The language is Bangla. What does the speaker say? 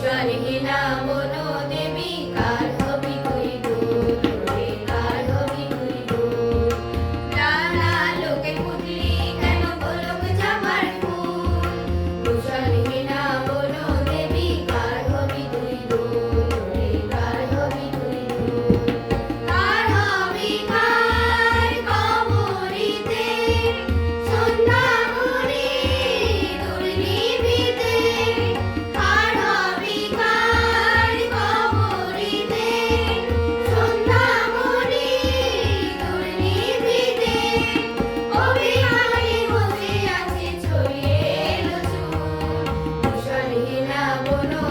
কুশলহীনা বনো দেবী কার হবি তুই দূর রে কার হবি তুই দূর নানা লোকে পুতলি কেন গোলক জামার ফুল কুশলহীনা বনো দেবী কার হবি তুই দূর রে কার হবি তুই দূর কার হবি কার কবরিতে সন্ধ্যামণি দুর্নিভিতে কার হবি কার কবরিতে সন্ধ্যামণি দুর্নিভিতে অভিমানী বসে আছে ছড়িয়ে এলো চুল কুশলহীনা বনো